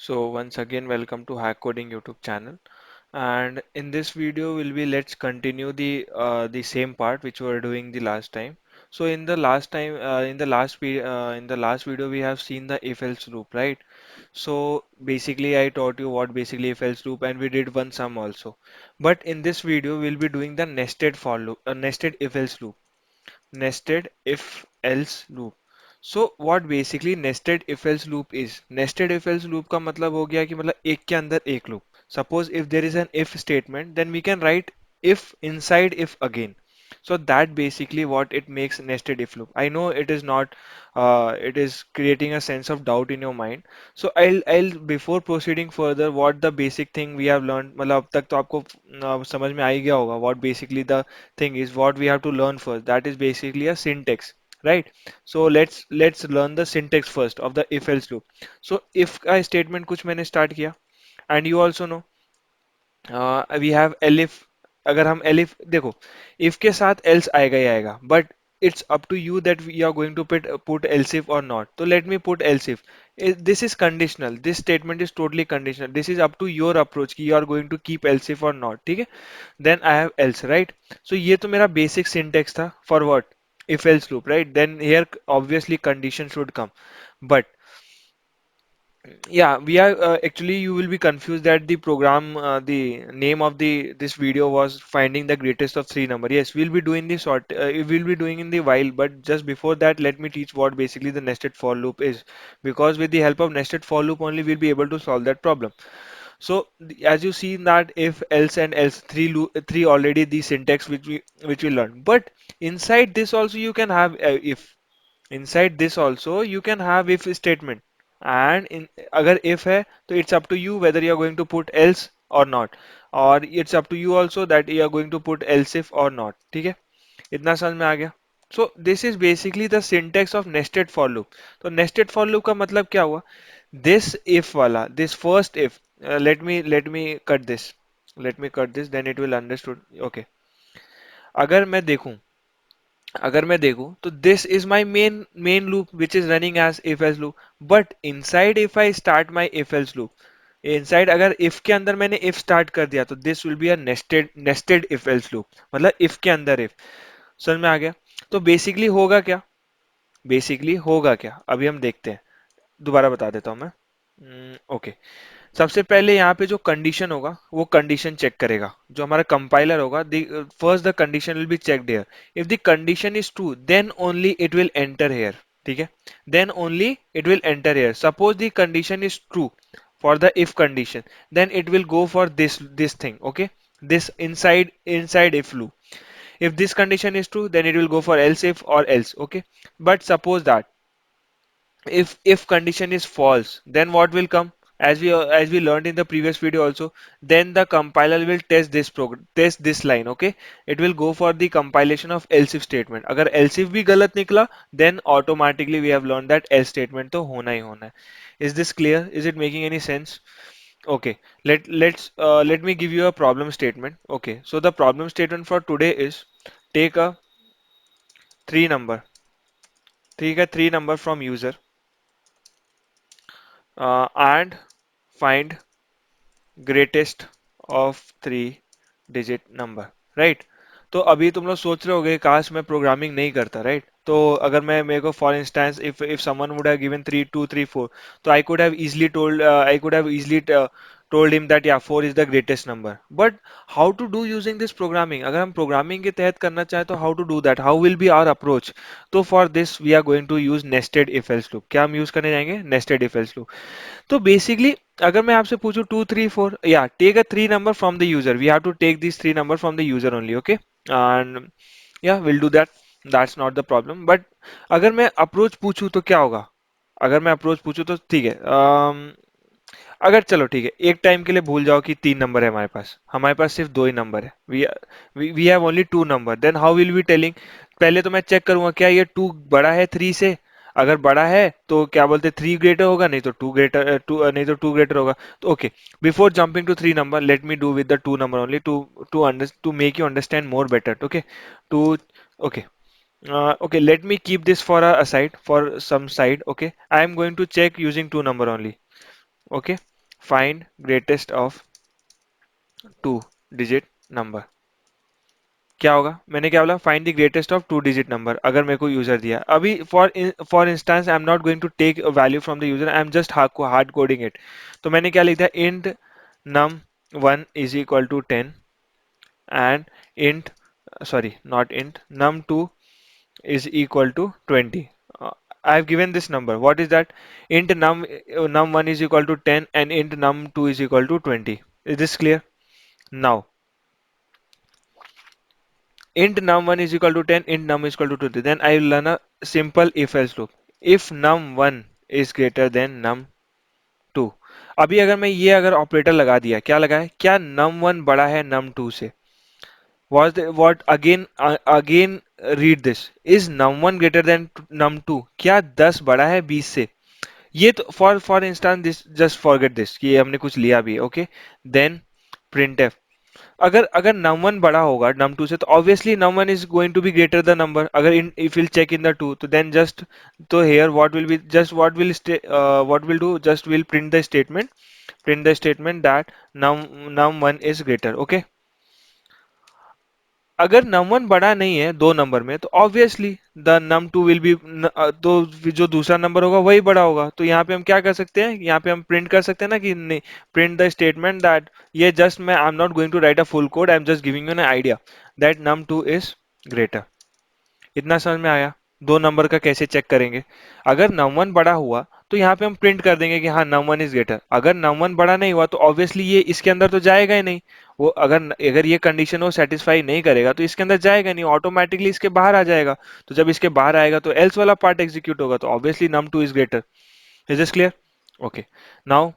So once again, welcome to Hack Coding YouTube channel. And in this video, will be let's continue the same part which we were doing the last time. So in the last time, in the last video, we have seen the if-else loop, right? So basically, I taught you what basically if-else loop, and we did one sum also. But in this video, we'll be doing the nested for loop, nested if-else loop. Nested if else loop. So what basically nested if else loop is? Nested if else loop का मतलब हो गया कि मतलब एक के अंदर एक loop. Suppose if there is an if statement, then we can write if inside if again. So that basically what it makes nested if loop. I know it is not, it is creating a sense of doubt in your mind. So I'll before proceeding further, what the basic thing we have learned, मतलब अब तक तो आपको समझ में आ ही गया होगा. What basically the thing is, what we have to learn first. That is basically a syntax, right? So let's learn the syntax first of the if else loop. So if का statement कुछ मैंने start किया, and you also know we have elif. अगर हम elif देखो, if के साथ else आएगा ही आएगा, but it's up to you that you are going to put else if or not. तो let me put else if. This is conditional, this statement is totally conditional, this is up to your approach कि you are going to keep else if or not. ठीक है, then I have else, right. So ये तो मेरा basic syntax था for what, if else loop, right? Then here obviously condition should come. But yeah, we are actually you will be confused that the program, the name of the this video was finding the greatest of three number. Yes, we'll be doing the sort, we'll be doing in the while, but just before that, let me teach what basically the nested for loop is, because with the help of nested for loop only we'll be able to solve that problem. So as you see in that if else and else three already the syntax which we learned, but inside this also you can have if. Inside this also you can have if statement, and in अगर if है तो it's up to you whether you are going to put else or not, or it's up to you also that you are going to put else if or not. ठीक है, इतना समझ में आ गया. So this is basically the syntax of nested for loop. तो nested for loop का मतलब क्या हुआ? This if वाला, this first if, let me cut this, then it will understood. Okay, अगर मैं देखूं, तो this is my main loop which is running as if else loop. But inside if I start my if else loop, inside अगर if के अंदर मैंने if start कर दिया तो this will be a nested if else loop. मतलब if के अंदर if. समझ में आ गया? तो बेसिकली होगा क्या अभी हम देखते हैं. दोबारा बता देता हूं मैं. ओके, सबसे पहले यहाँ पे जो कंडीशन होगा वो कंडीशन चेक करेगा. जो हमारा कंपाइलर होगा, first the condition will be checked here. If the condition is true then only it will enter here. ठीक है, then only it will enter here. Suppose the condition is true for the if condition, then it will go for this thing. Okay, this inside if loop. If this condition is true, then it will go for else if or else. Okay, but suppose that if condition is false, then what will come? As we learned in the previous video also, then the compiler will test this line. Okay, it will go for the compilation of else if statement. अगर else if भी गलत निकला, then automatically we have learned that else statement तो होना ही होना है. Is this clear? Is it making any sense? Okay, let me give you a problem statement. Okay, so the problem statement for today is, take a three number take a three number from user, and find greatest of three digit number, right. तो अभी तुम लोग सोच रहे होगे काश मैं programming नहीं करता, राइट. तो अगर मैं मेरे को for instance if someone would have given 3 2 3 4, तो I could have easily told him that yeah 4 is the greatest number. But how to do using this programming, अगर हम प्रोग्रामिंग के तहत करना चाहें तो how to do that, how will be our approach? तो for this we are going to use nested if else loop. क्या हम यूज करने जाएंगे? nested if else loop. तो बेसिकली अगर मैं आपसे पूछूं 2 3 4, या take a three number from the user, we have to take this three number from the user only. Okay, and या will do that, that's not the problem. But अगर मैं approach पूछूं तो क्या होगा? अगर मैं अप्रोच पूछूं तो ठीक है, अगर चलो ठीक है, एक टाइम के लिए भूल जाओ कि तीन नंबर है हमारे पास सिर्फ दो ही नंबर है. We have only two number, then how will be telling? पहले तो मैं चेक करूंगा क्या ये टू बड़ा है थ्री से. अगर बड़ा है तो क्या बोलते, थ्री ग्रेटर होगा, नहीं तो नहीं तो टू ग्रेटर होगा. तो okay, before jumping to three number, let me do with the two number only to make you understand more better. Okay, two. Okay, okay, let me keep this for some side. Okay, I am going to check using two number only. Okay, find greatest of two digit number. क्या होगा, मैंने क्या बोला, find the greatest of two digit number, अगर मेरे को user दिया अभी, for instance I am not going to take value from the user, I am just hard coding it. तो मैंने क्या लिख दिया, int num 1 is equal to 10 and int, sorry not int, num 2 is equal to 20. I have given this number, what is that, int num 1 is equal to 10 and int num 2 is equal to 20. Is this clear? Now int num1 is equal to 10, int num is equal to 20, then I will learn a simple if else loop. If num1 is greater than num2, अभी अगर मैं ये अगर operator लगा दिया, क्या लगा है, क्या num1 बड़ा है num2 से, what again read this, is num1 greater than num2, क्या 10 बड़ा है 20 से, ये तो for instance this, just forget this कि ये हमने कुछ लिया भी है, ओके। देन printf, अगर अगर num वन बड़ा होगा num टू से, तो obviously num one is going to be greater the number, अगर in if will check in the two, तो देन जस्ट, तो here what will be, just what will do, just will print the statement that num one is greater, okay. अगर num one बड़ा नहीं है दो नंबर में, तो obviously the num two will be, तो जो दूसरा नंबर होगा वही बड़ा होगा, तो यहाँ पे हम क्या कर सकते हैं, यहाँ पे हम प्रिंट कर सकते हैं ना कि नहीं, प्रिंट द स्टेटमेंट दैट, ये जस्ट मैं, I am not going to write a full code, I am just giving you an idea that num two is greater. इतना समझ में आया, दो नंबर का कैसे चेक करेंगे। अगर num वन बड़ा हुआ तो यहाँ पे हम प्रिंट कर देंगे कि हाँ num वन इज ग्रेटर, अगर num वन बड़ा नहीं हुआ तो ऑब्वियसली ये इसके अंदर तो जाएगा ही नहीं, वो अगर अगर ये कंडीशन वो सेटिस्फाई नहीं करेगा तो इसके अंदर जाएगा नहीं, ऑटोमेटिकली इसके बाहर आ जाएगा। तो जब इसके बाहर आएगा तो एल्स वाला पार्ट एग्जीक्यूट होगा, तो obviously num two is greater. Is this clear? Okay. Now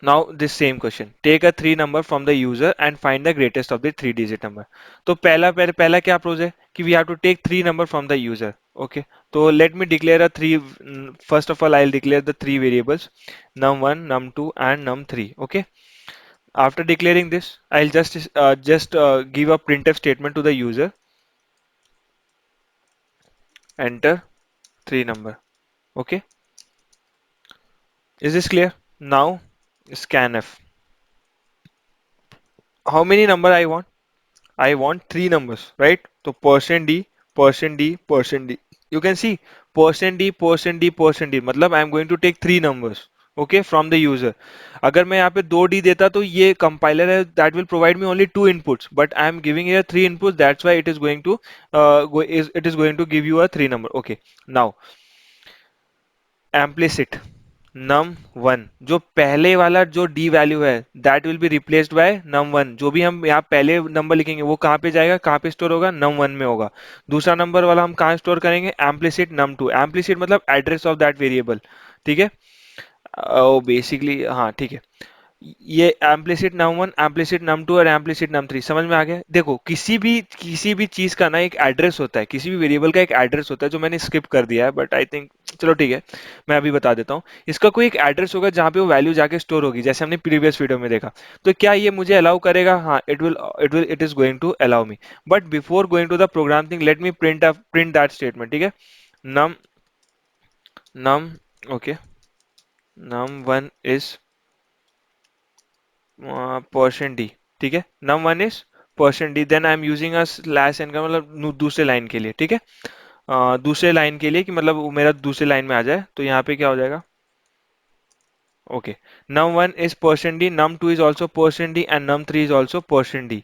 Now this same question. Take a three number from the user and find the greatest of the three digit number. तो पहला क्या approach है कि we have to take three number from the user. Okay. तो let me declare a three. First of all, I'll declare the three variables, num1, num2, and num3. Okay. After declaring this, I'll just give a printf statement to the user. Enter three number. Okay. Is this clear? Now scanf. How many number I want? I want three numbers, right? So %d, %d, %d. You can see %d, %d, %d. मतलब I am going to take three numbers, okay, from the user. अगर मैं यहाँ पे दो d देता तो ये compiler है that will provide me only two inputs, but I am giving here three inputs. That's why it is going to it is going to give you a three number. Okay. Now implicit num1, जो पहले वाला जो d value है that will be replaced by num1, जो भी हम यहाँ पहले नंबर लिखेंगे वो कहाँ पे जाएगा, कहाँ पे स्टोर होगा, num1 में होगा। दूसरा नंबर वाला हम कहाँ स्टोर करेंगे, एम्प्लिसिट num2, एम्प्लिसिट मतलब एड्रेस ऑफ दैट वेरिएबल, ठीक है। बेसिकली हाँ ठीक है, ये एम्प्लिसिट नम वन, एम्प्लिसिट नम टू और एम्प्लिसिट नम थ्री, समझ में आ गया। देखो किसी भी चीज का ना एक एड्रेस होता है, किसी भी वेरिएबल का एक एड्रेस होता है, जो मैंने स्किप कर दिया है बट आई थिंक, चलो ठीक है, मैं अभी बता देता हूँ। इसका कोई एक एड्रेस होगा जहाँ पे वो वैल्यू जाके स्टोर होगी, जैसे हमने प्रीवियस वीडियो में देखा। तो क्या ये मुझे अलाउ करेगा, हाँ it is going to allow me. But before going to the program thing, let me print that statement, ठीक है। Num num okay, num one is percent D, ठीक है, num one is percent D, then I am using a slash N का मतलब दूसरे line के लिए, ठीक है। दूसरे लाइन के लिए कि मतलब वो मेरा दूसरे लाइन में आ जाए, तो यहाँ पे क्या हो जाएगा, okay, num one is percent d, num two is also percent d, and num three is also percent d.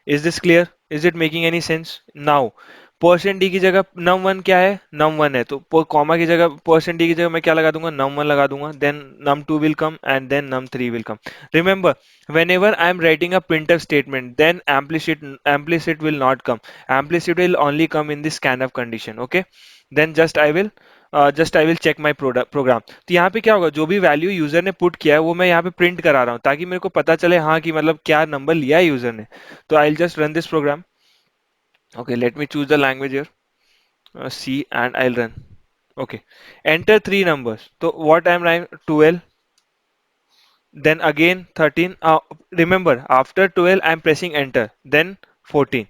Is this clear? Is it making any sense? Now percent D की जगह नम वन क्या है, num one है, तो comma की जगह percent D की जगह मैं क्या लगा दूंगा, नम वन लगा दूंगा, then num two will come and then num three will come. Remember, whenever I am writing a printf statement, then implicit will not come. Implicit will only come in the scanf condition. Okay, then just I will check my program. तो यहाँ पे क्या होगा, जो भी value user ने put किया है वो मैं यहाँ पे प्रिंट करा रहा हूँ, ताकि मेरे को पता चले हाँ कि मतलब क्या नंबर लिया है यूजर ने। तो I will just run this program. Okay, let me choose the language here, C, and I'll run. Okay, enter three numbers. So what I'm writing, 12, then again 13. Remember, after 12, I'm pressing enter, then 14.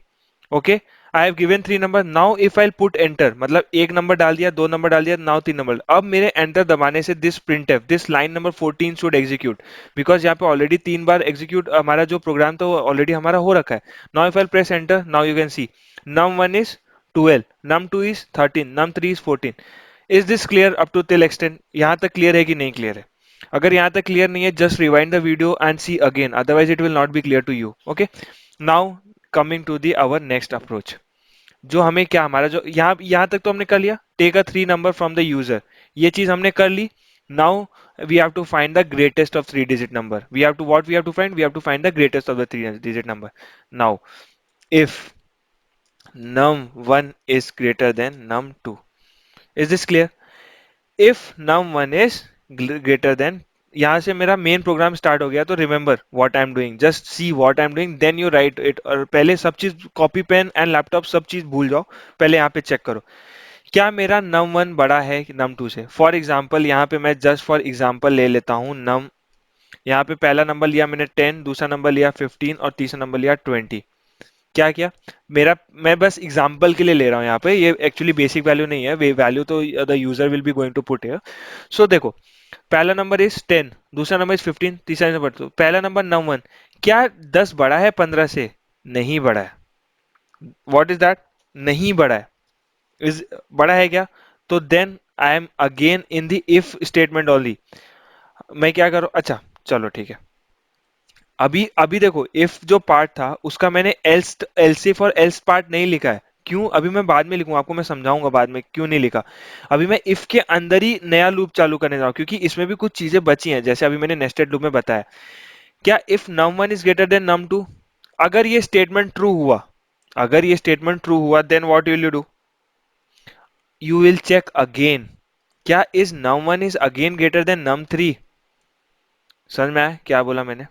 Okay, I have given 3 number, now if I put enter, मतलब एक number डाल दिया, दो number डाल दिया, now 3 number, अब मेरे enter दबाने से this printf this line number 14 should execute, because यहाँ पे ऑलरेडी 3 बार एग्जीक्यूट हमारा जो प्रोग्राम था वो ऑलरेडी हमारा हो रखा है. Now if I press enter, now you can see num 1 is 12, num 2 is 13, num 3 is 14. Is this clear up to till extent? यहाँ तक क्लियर है कि नहीं क्लियर है? अगर यहाँ तक क्लियर नहीं है, just rewind the video and see again, otherwise it will not be clear to you. Okay, now coming to the our next approach. जो हमें क्या, हमारा जो यहाँ तक तो हमने कर लिया, take a 3 number from the user, ये चीज हमने कर ली. Now we have to find the greatest of 3 digit number. We have to, what we have to find, we have to find the greatest of the 3 digit number. Now if num1 is greater than num2, is this clear? If num1 is greater than, यहां से मेरा main program start हो गया, तो remember what I am doing, just see what I am doing, then you write it. और पहले सब चीज कॉपी पेन एंड लैपटॉप सब चीज भूल जाओ, पहले यहाँ पे चेक करो क्या मेरा num1 बड़ा है num2 से. फॉर एग्जाम्पल यहाँ पे मैं जस्ट फॉर एग्जाम्पल ले लेता हूँ num, यहाँ पे पहला नंबर लिया मैंने 10, दूसरा नंबर लिया 15 और तीसरा नंबर लिया 20. क्या किया मेरा, मैं बस एग्जांपल के लिए ले रहा हूं, यहाँ पे ये एक्चुअली बेसिक वैल्यू नहीं है, वे वैल्यू तो the user will be going to put here. So देखो, पहला नंबर इज 10, दूसरा नंबर इज 15, तीसरा नंबर, तो पहला नंबर नंबर 1, क्या 10 बड़ा है 15 से? नहीं बड़ा है. What is that? नहीं बड़ा है. इज बड़ा है क्या? तो then I am again in the if statement only. मैं क्या करूं, अच्छा चलो ठीक है, अभी अभी देखो इफ जो पार्ट था उसका मैंने एल्स एल्सिफ और एल्स पार्ट नहीं लिखा है. क्यों? अभी मैं बाद में लिखूंगा, आपको मैं समझाऊंगा बाद में क्यों नहीं लिखा. अभी मैं इफ के अंदर ही नया लूप चालू करने जा रहा हूं, क्योंकि इसमें भी कुछ चीजें बची हैं, जैसे अभी मैंने नेस्टेड लूप में बताया. क्या if num1 is greater than num2, अगर ये स्टेटमेंट ट्रू हुआ, अगर ये स्टेटमेंट ट्रू हुआ, then what will you do? You will check again, क्या is num1 is again greater then num3? समझ में आया क्या बोला मैंने?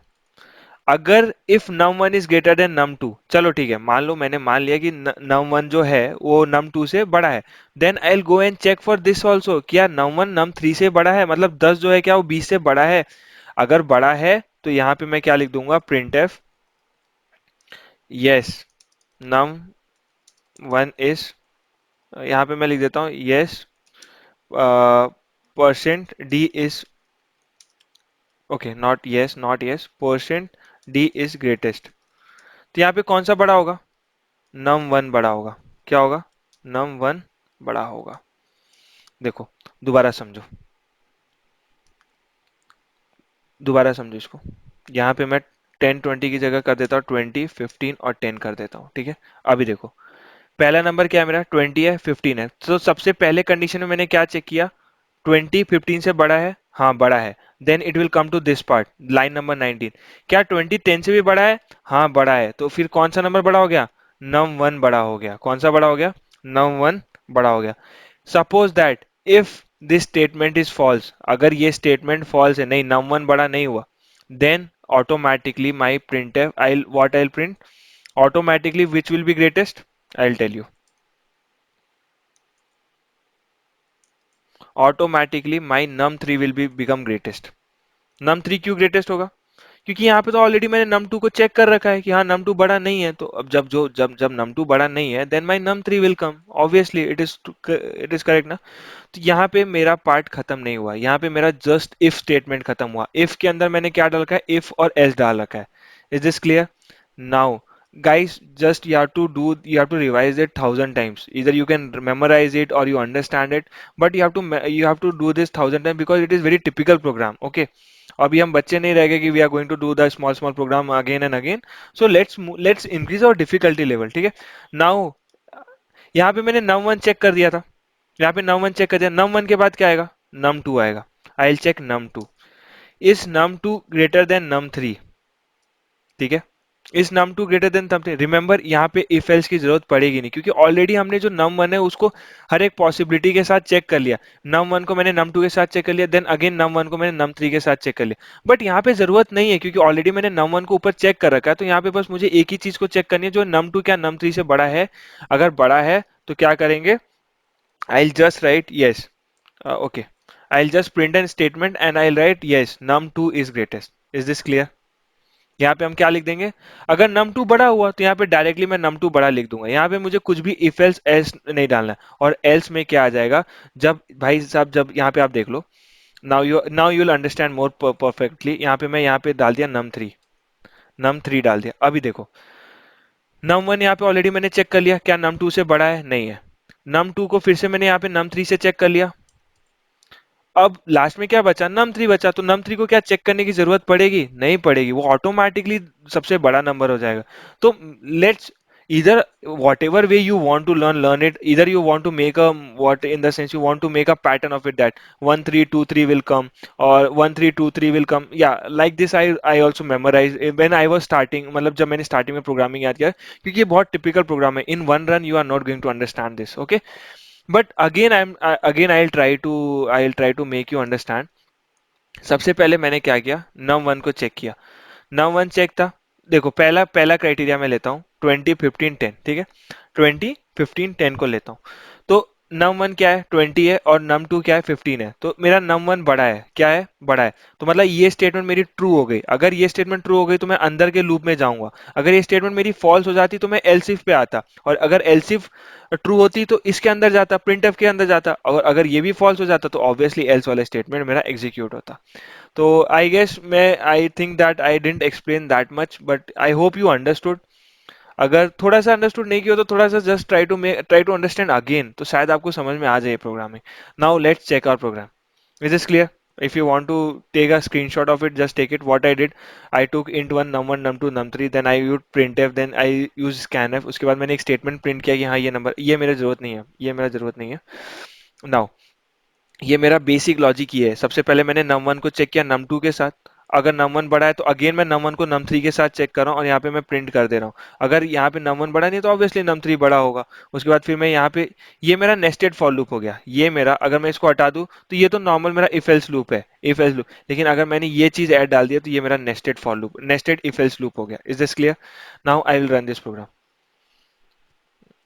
अगर if num1 is greater than num2, चलो ठीक है, मान लो मैंने मान लिया कि num1 जो है वो num2 से बड़ा है, then I will go and check for this also, क्या num1 num3 से बड़ा है, मतलब 10 जो है क्या वो 20 से बड़ा है? अगर बड़ा है तो यहाँ पे मैं क्या लिख दूंगा, print F yes num1 is, यहाँ पे मैं लिख देता हूँ yes percent d is, okay not yes percent d is greatest. तो यहाँ पे कौन सा बड़ा होगा? num1 बड़ा होगा. क्या होगा? num1 बड़ा होगा. देखो, दोबारा समझो, दोबारा समझो इसको. यहाँ पे मैं 10 20 की जगह कर देता हूँ 20 15 और 10 कर देता हूँ, ठीक है. अभी देखो, पहला नंबर क्या है मेरा, 20 है 15 है, तो सबसे पहले कंडीशन में मैंने क्या चेक किया, 20 15 से बड़ा है, हाँ बड़ा है. Then it will come to this part, line number 19, क्या 20 10 से भी बड़ा है? हाँ बड़ा है. तो फिर कौन सा नंबर बड़ा हो गया? num1 बड़ा हो गया. कौन सा बड़ा हो गया? num1 बड़ा हो गया. Suppose that if this statement is false, अगर ये स्टेटमेंट फॉल्स है, नहीं num1 बड़ा नहीं हुआ, then automatically my printf, I'll what I'll print, automatically which will be greatest, I'll tell you, automatically my num3 will be become greatest. num3 क्यों greatest होगा? क्योंकि यहाँ पे तो ऑलरेडी मैंने num2 को चेक कर रखा है कि हाँ num2 बड़ा नहीं है, तो अब जब num2 बड़ा नहीं है, then my num3 will come, obviously it is correct ना. तो यहाँ पे मेरा पार्ट खत्म नहीं हुआ, यहाँ पे मेरा जस्ट इफ स्टेटमेंट खत्म हुआ. इफ के अंदर मैंने क्या डाल रखा है, इफ और एल्स डाल रखा है. Is this clear? Now guys, just you have to revise it 1,000 times, either you can memorize it or you understand it, but you have to do this 1,000 times because it is very typical program. Okay, अभी हम बच्चे नहीं रह गए कि we are going to do the small small program again and again. So let's increase our difficulty level, ठीक है. Now यहाँ पे मैंने num1 चेक कर दिया था, यहाँ पे num1 चेक कर दिया, num1 के बाद क्या आएगा? num2 आएगा. I will check num2, is num2 greater then num3, ठीक है. Is num2 greater then num3, remember यहाँ पे इफ एल्स की जरूरत पड़ेगी नहीं, क्योंकि ऑलरेडी हमने जो num1 है उसको हर एक पॉसिबिलिटी के साथ चेक कर लिया. num1 को मैंने num2 के साथ चेक कर लिया, देन अगेन num1 को मैंने num3 के साथ चेक कर लिया. बट यहाँ पे जरूरत नहीं है, क्योंकि ऑलरेडी मैंने num1 को ऊपर चेक कर रखा है, तो यहाँ पे बस मुझे एक ही चीज को चेक करनी है, जो num2 क्या num3 से बड़ा है. अगर बड़ा है तो क्या करेंगे, I just right yes, okay, I just print an statement and I right yes num2 is greatest. Is this clear? यहाँ पे हम क्या लिख देंगे, अगर num2 टू बड़ा हुआ तो यहाँ पे डायरेक्टली मैं num2 टू बड़ा लिख दूंगा, यहाँ पे मुझे कुछ भी इफ एल्स एल्स नहीं डालना है। और एल्स में क्या आ जाएगा, जब भाई साहब जब यहाँ पे आप देख लो, now you will understand more perfectly. यहाँ पे मैं यहाँ पे डाल दिया num3, num3 डाल दिया। अभी देखो num1 यहाँ पे ऑलरेडी मैंने चेक कर लिया, क्या num2 से बड़ा है, नहीं है। num2 को फिर से मैंने यहाँ पे num3 से चेक कर लिया। अब लास्ट में क्या बचा, num3 बचा, तो num3 को क्या चेक करने की जरूरत पड़ेगी, नहीं पड़ेगी, वो ऑटोमेटिकली सबसे बड़ा नंबर हो जाएगा। तो let's either whatever way you want to learn it, either you want to make a what in the sense you want to make a pattern of it, that 1323 will come or 1323 will come, yeah, like this I also memorize when I was starting, मतलब जब मैंने starting में programming याद किया, क्योंकि ये बहुत typical program है, in one run you are not going to understand this, okay. But again again I'll try to make you understand। सबसे पहले मैंने क्या किया, num1 को चेक किया, num1 चेक था। देखो पहला पहला क्राइटेरिया मैं लेता हूँ 20 15 10, ठीक है, 20 15 10 को लेता हूँ। तो num1 क्या है, 20 है, और num2 क्या है, 15 है, तो मेरा num1 बड़ा है, क्या है, बड़ा है। तो मतलब ये स्टेटमेंट मेरी ट्रू हो गई। अगर ये स्टेटमेंट ट्रू हो गई तो मैं अंदर के लूप में जाऊंगा। अगर ये स्टेटमेंट मेरी फॉल्स हो जाती तो मैं एल्स इफ पे आता, और अगर एल्स इफ ट्रू होती तो इसके अंदर जाता, प्रिंटफ के अंदर जाता, और अगर ये भी फॉल्स हो जाता तो ऑब्वियसली एल्स वाला स्टेटमेंट मेरा एग्जीक्यूट होता। तो आई गेस मैं I think that I didn't explain that much, but I hope you understood. अगर थोड़ा सा अंडरस्टूड नहीं किया तो थोड़ा सा just try to understand again, तो शायद आपको समझ में आ जाए programming. Now let's check our program. Is this clear? If you want to take a screenshot of it, just take it. What I did, I took int1 num1 num2 num3, then I used printf, then I used scanf। उसके बाद मैंने एक statement print किया कि हाँ ये number, ये मेरा जरूरत नहीं है, ये मेरा जरूरत नहीं है। नाउ ये मेरा बेसिक लॉजिक ये है, सबसे पहले मैंने num1 को चेक किया num2 के साथ। अगर num1 बड़ा है तो अगेन मैं num1 को num3 के साथ चेक कर रहा हूँ, और यहाँ पे मैं प्रिंट कर दे रहा हूँ। अगर यहाँ पे num1 बड़ा नहीं है तो ऑब्वियसली num3 बड़ा होगा। उसके बाद फिर मैं यहाँ पे, ये मेरा नेस्टेड फॉर लूप हो गया। ये मेरा, अगर मैं इसको हटा दूँ तो ये तो नॉर्मल मेरा इफ एल्स लूप है, इफ एल्स लूप, लेकिन अगर मैंने ये चीज ऐड डाल दिया तो ये मेरा nested for loop, nested if else loop हो गया। Is this clear? Now I will run this program.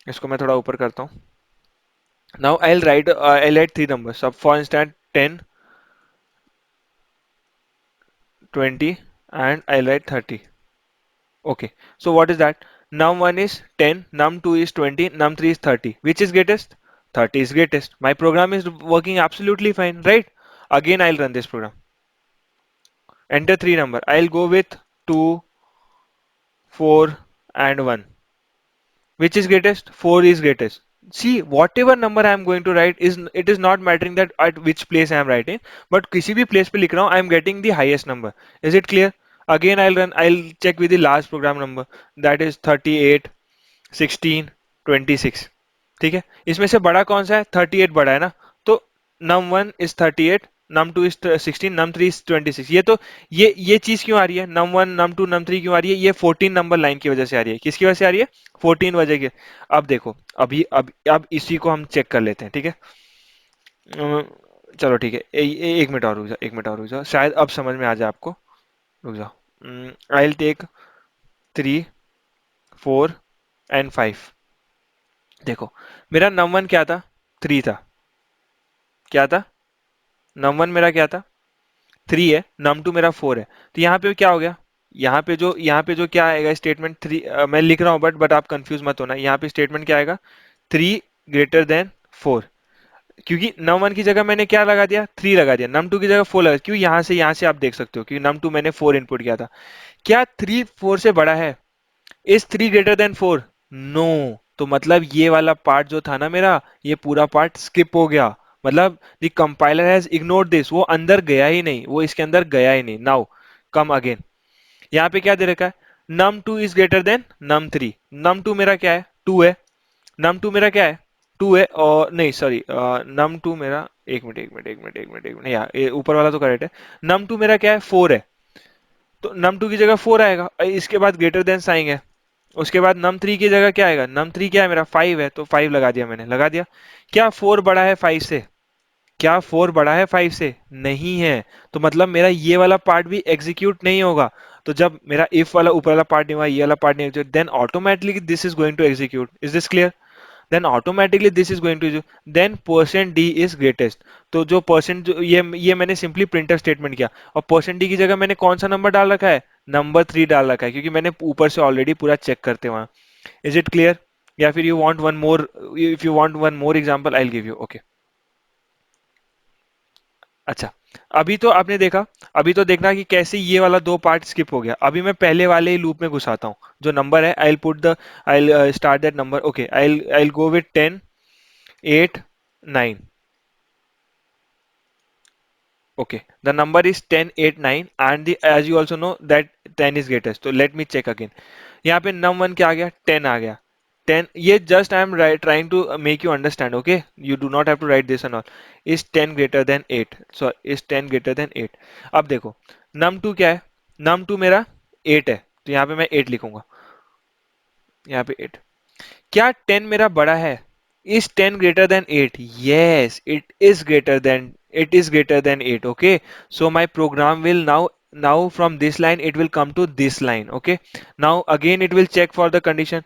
इसको मैं थोड़ा ऊपर करता हूँ। Now I'll add three numbers, अब for instant 10 20 and I'll write 30. Okay, so what is that? Num1 is 10, num2 is 20, num3 is 30. Which is greatest? 30 is greatest. My program is working absolutely fine, right? Again, I'll run this program. Enter three number. I'll go with 2, 4 and 1. Which is greatest? 4 is greatest. See, whatever number I am going to write, is it is not mattering that at which place I am writing, but किसी भी place पे लिख रहा हूँ, I am getting the highest number. Is it clear? Again I'll check with the last program number, that is 38, 16, 26। ठीक है, इसमें से बड़ा कौन सा है, 38 बड़ा है ना, तो num1 is 38, num2 is 16, num3 is 26। ये तो ये चीज क्यों आ रही है, num1 num2 num3 क्यों आ रही है, ये 14 नंबर लाइन की वजह से आ रही है। किसकी वजह से आ रही है, 14 वजह की। अब देखो, अभी अब इसी को हम चेक कर लेते हैं, ठीक है। अम, चलो ठीक है, एक मिनट और रुक जाओ, एक मिनट और रुक जाओ, शायद अब समझ में आ जाए आपको। रुक जाओ, आई विल टेक 3, 4 एंड 5। देखो मेरा num1 क्या था, 3 था, क्या था, num1 मेरा क्या था, 3 है, num2 मेरा 4 है। तो यहाँ पे क्या हो गया, यहाँ पे जो क्या आएगा स्टेटमेंट, 3 मैं लिख रहा हूँ, बट आप कंफ्यूज मत होना, यहाँ पे स्टेटमेंट क्या आएगा, 3 ग्रेटर देन 4। क्योंकि num1 की जगह मैंने क्या लगा दिया, 3 लगा दिया, num2 की जगह 4 लगा, क्यों, यहाँ से आप देख सकते हो, क्योंकि num2 मैंने 4 इनपुट किया था। क्या 3 4 से बड़ा है, इज 3 ग्रेटर देन 4? नो। तो मतलब ये वाला पार्ट जो था ना मेरा, ये पूरा पार्ट स्किप हो गया। मतलब the compiler has ignored this, वो अंदर गया ही नहीं, वो इसके अंदर गया ही नहीं। नाउ कम अगेन, यहाँ पे क्या दे रखा है, num2 is greater than num3। num2 मेरा क्या है, 2 है, num2 मेरा क्या है, 2 है, और नहीं सॉरी, num2 मेरा, एक मिनट एक मिनट एक मिनट एक मिनट एक मिनट, या ये ऊपर वाला तो करेक्ट है। num2 मेरा क्या है, 4 है, तो num2 की जगह 4 आएगा, इसके बाद ग्रेटर देन साइन है। उसके बाद num3 की जगह क्या आएगा, num3 क्या है मेरा, 5 है, तो 5 लगा दिया मैंने, लगा दिया। क्या 4 बड़ा है 5 से, क्या 4 बड़ा है 5 से, नहीं है। तो मतलब मेरा ये वाला पार्ट भी एग्जीक्यूट नहीं होगा। तो जब मेरा इफ वाला ऊपर वाला पार्ट नहीं हुआ, ये वाला पार्ट नहीं, then automatically this is going to execute. Is this clear? then automatically this is going to, then percent d is greatest. तो जो परसेंट, जो ये मैंने सिंपली प्रिंटर स्टेटमेंट किया, और परसेंट डी की जगह मैंने कौन सा नंबर डाल रखा है, नंबर 3 डाल रखा है, क्योंकि मैंने ऊपर से ऑलरेडी पूरा चेक करते वहां। Is it clear? या फिर you want one more, if you want one more example I will give you, okay. अच्छा, अभी तो आपने देखा, अभी तो देखना कि कैसे ये वाला दो पार्ट स्किप हो गया। अभी मैं पहले वाले ही लूप में घुसाता हूँ, जो नंबर है I put the, I start that number, okay, I go with 10 8 9। Okay, the number is 10 8 9, and the, as you also know that 10 is greatest, so let me check again। यहाँ पे num1 क्या आ गया, 10 आ गया। 10, ये just I am trying to make you understand, okay, you do not have to write this and all। is 10 greater than 8, so is 10 greater than 8। अब देखो num2 क्या है, num2 मेरा 8 है, तो यहाँ पे मैं 8 लिखूंगा, यहाँ पे 8। क्या 10 मेरा बड़ा है? Is 10 greater than 8? Yes, it is greater than, it is greater than 8, okay? So my program will now from this line it will come to this line, okay? Now again it will check for the condition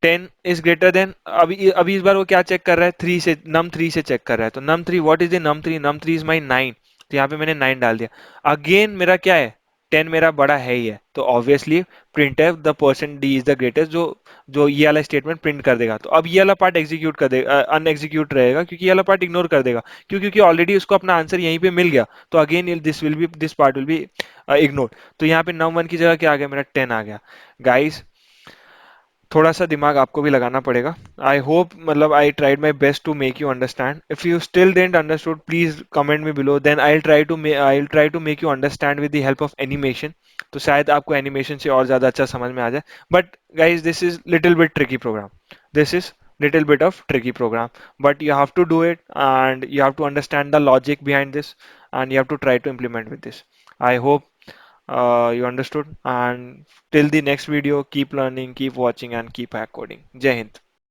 10 is greater than, अभी अभी इस बार वो क्या check कर रहा है, 3 से, num 3 से चेक कर रहा है। तो num 3, what is the num 3? num 3 is my 9, तो यहाँ पे मैंने 9 डाल दिया। अगेन मेरा क्या है, 10 मेरा बड़ा है ही है, तो ऑब्वियसली प्रिंट है the percent d is the greatest, जो जो ये वाला स्टेटमेंट प्रिंट कर देगा। तो अब ये वाला पार्ट एग्जीक्यूट कर देगा, अनएग्जीक्यूट रहेगा, क्योंकि ये वाला पार्ट इग्नोर कर देगा, क्योंकि ऑलरेडी उसको अपना आंसर यहीं पे मिल गया। तो again this will be, this part will be ignore. तो यहाँ पे num 1 की जगह क्या आ गया, मेरा 10 आ गया। गाइस, थोड़ा सा दिमाग आपको भी लगाना पड़ेगा। आई होप, मतलब I tried my best to make you understand. If you still didn't understood please comment me below, then I try to make you understand with the help of animation. तो शायद आपको animation से और ज्यादा अच्छा समझ में आ जाए। But guys, this is little bit tricky program, this is little bit of tricky program, but you have to do it, and you have to understand the logic behind this, and you have to try to implement with this। I hope you understood, and till the next video, keep learning, keep watching, and keep hack coding. Jai Hind.